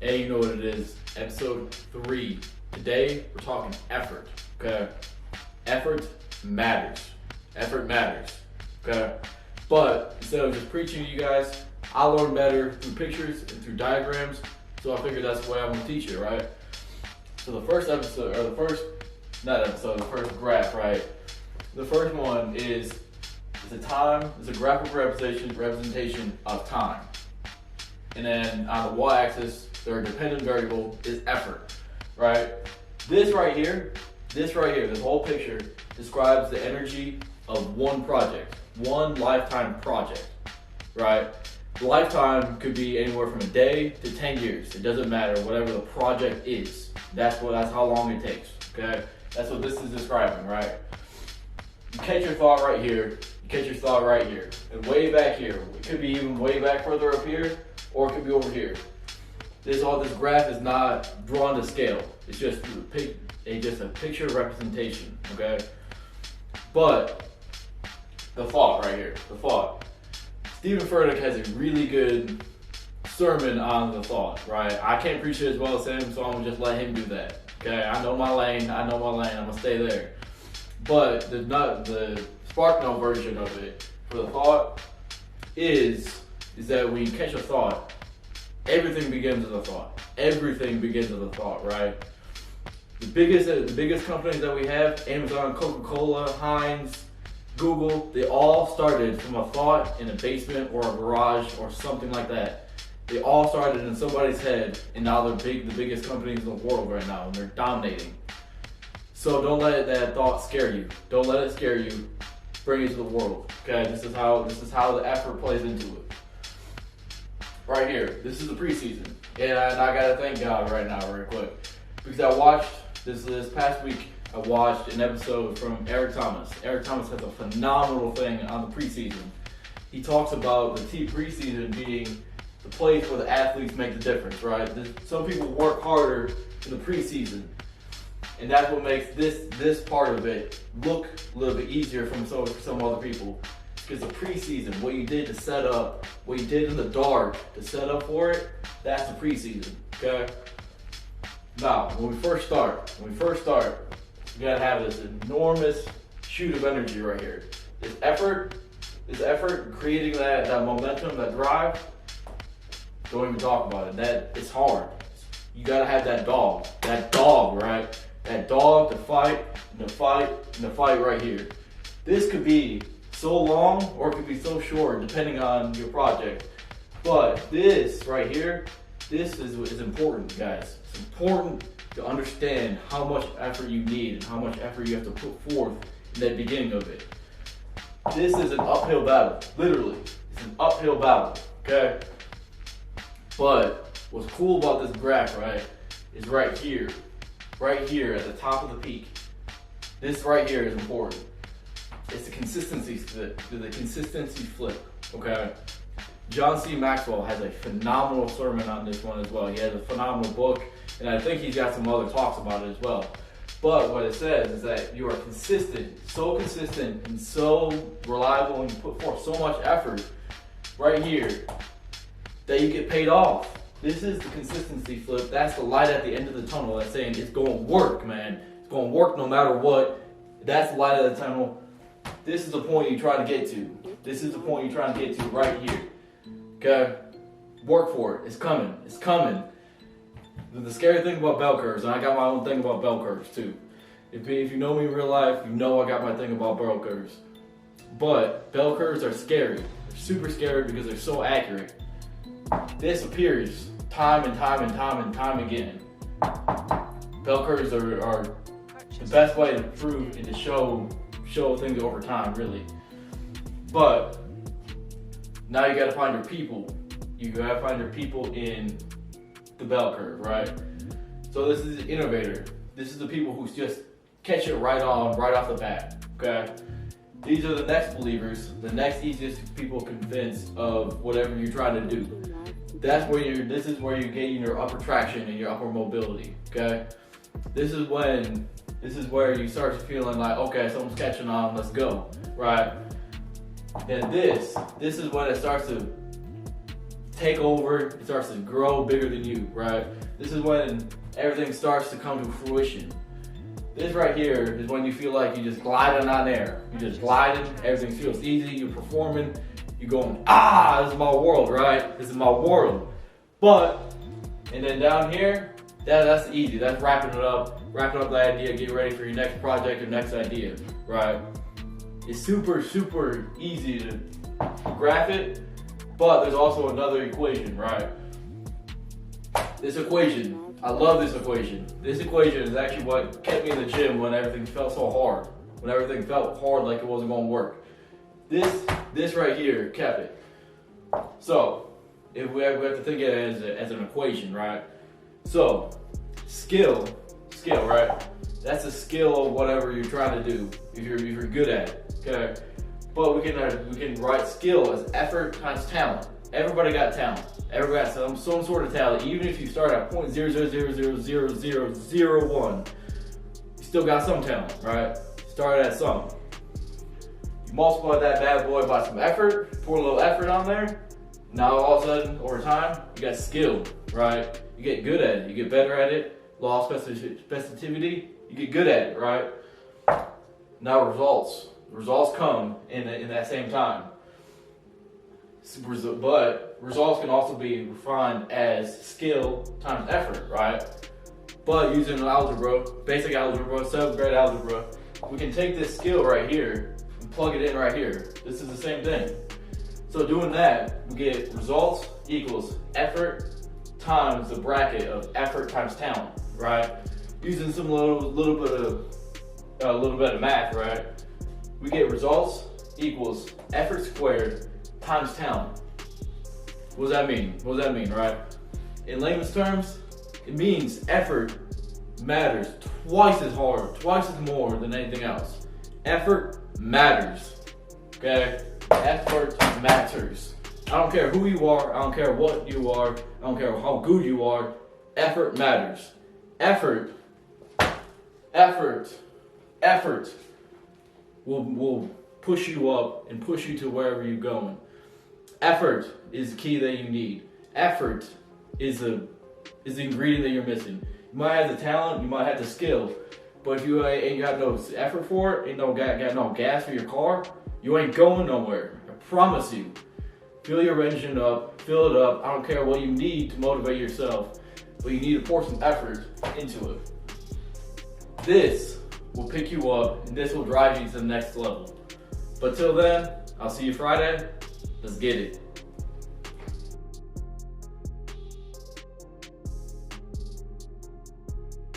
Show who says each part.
Speaker 1: Hey, you know what it is, episode 3. Today, we're talking effort, okay? Effort matters. Effort matters, okay? But instead of just preaching to you guys, I learn better through pictures and through diagrams, so I figured that's the way I'm gonna teach it, right? So the first episode, or the first graph, right? The first one is a graphical representation of time. And then on the y-axis, their dependent variable is effort, right? This right here, this whole picture describes the energy of one project, one lifetime project, right? Lifetime could be anywhere from a day to 10 years. It doesn't matter, whatever the project is. That's how long it takes, okay? That's what this is describing, right? You catch your thought right here, you catch your thought right here, and way back here. It could be even way back further up here, or it could be over here. This graph is not drawn to scale. It's just a picture representation, okay? But the thought right here, the thought. Stephen Furtick has a really good sermon on the thought, right? I can't preach it as well as him, so I'm gonna just let him do that. Okay, I know my lane, I'm gonna stay there. But the SparkNote version of it for the thought is that when you catch a thought, everything begins with a thought. Everything begins with a thought, right? The biggest companies that we have, Amazon, Coca-Cola, Heinz, Google, they all started from a thought in a basement or a garage or something like that. They all started in somebody's head, and now they're the biggest companies in the world right now, and they're dominating. So don't let that thought scare you. Don't let it scare you. Bring it to the world. Okay, this is how the effort plays into it. Right here, this is the preseason, and I gotta thank God right now, real quick, because I watched this past week. I watched an episode from Eric Thomas. Eric Thomas has a phenomenal thing on the preseason. He talks about the preseason being the place where the athletes make the difference, right? Some people work harder in the preseason, and that's what makes this part of it look a little bit easier for some other people. Because the preseason, what you did to set up, what you did in the dark to set up for it, that's the preseason, okay? Now, when we first start, we gotta have this enormous shoot of energy right here. This effort, creating that momentum, that drive, don't even talk about it. That it's hard. You gotta have that dog, right? That dog to fight, and to fight, and to fight right here. This could be so long, or it could be so short, depending on your project. But this right here, this is important, guys. It's important to understand how much effort you need and how much effort you have to put forth in the beginning of it. This is an uphill battle, literally. It's an uphill battle, okay? But what's cool about this graph, right, is right here at the top of the peak. This right here is important. It's the consistency flip, okay? John C. Maxwell has a phenomenal sermon on this one as well. He has a phenomenal book, and I think he's got some other talks about it as well. But what it says is that you are consistent and so reliable, and you put forth so much effort right here that you get paid off. This is the consistency flip. That's the light at the end of the tunnel that's saying it's going to work, man. It's going to work no matter what. That's the light of the tunnel. This is the point you're trying to get to. This is the point you're trying to get to right here. Okay? Work for it. It's coming. It's coming. The scary thing about bell curves, and I got my own thing about bell curves too. If you know me in real life, you know I got my thing about bell curves. But bell curves are scary. They're super scary because they're so accurate. This appears time and time again. Bell curves are the best way to prove and to show things over time, really. But now you gotta find your people. You gotta find your people in the bell curve, right? So this is the innovator. This is the people who just catch it right off the bat, okay? These are the next believers, the next easiest people convinced of whatever you're trying to do. This is where you're getting your upper traction and your upper mobility, okay? This is where you start feeling like, okay, someone's catching on, let's go, right? Then this is when it starts to take over, it starts to grow bigger than you, right? This is when everything starts to come to fruition. This right here is when you feel like you're just gliding on air. You're just gliding, everything feels easy, you're performing, you're going, ah, this is my world, right? This is my world. But, and then down here, that's easy. That's wrapping up the idea, get ready for your next project, your next idea, right? It's super, super easy to graph it, but there's also another equation, right? This equation, I love this equation. This equation is actually what kept me in the gym when everything felt so hard, when everything felt hard like it wasn't going to work. This right here kept it. So, if we have to think of it as an equation, right? So, skill, right? That's a skill of whatever you're trying to do, if you're good at it, okay? But we can write skill as effort times talent. Everybody got talent. Everybody got some sort of talent. Even if you start at 0.00000001, you still got some talent, right? Started at some. You multiply that bad boy by some effort, pour a little effort on there. Now all of a sudden, over time, you got skill, right? You get good at it. You get better at it. Law of specificity, you get good at it, right? Now results. Results come in that same time. But results can also be refined as skill times effort, right? But using algebra, basic algebra, 7th grade algebra, we can take this skill right here and plug it in right here. This is the same thing. So doing that, we get results equals effort times the bracket of effort times talent, right? Using some little bit of math, right? We get results equals effort squared times talent. What does that mean? What does that mean, right? In layman's terms, it means effort matters twice as hard, twice as more than anything else. Effort matters, okay? Effort matters. I don't care who you are, I don't care what you are, I don't care how good you are, effort matters. Effort will push you up and push you to wherever you're going. Effort is the key that you need. Effort is the ingredient that you're missing. You might have the talent, you might have the skill, but if you have no effort for it, ain't no got no gas for your car, you ain't going nowhere. I promise you. Fill your engine up, fill it up. I don't care what you need to motivate yourself, but you need to pour some effort into it. This will pick you up, and this will drive you to the next level. But till then, I'll see you Friday. Let's get it.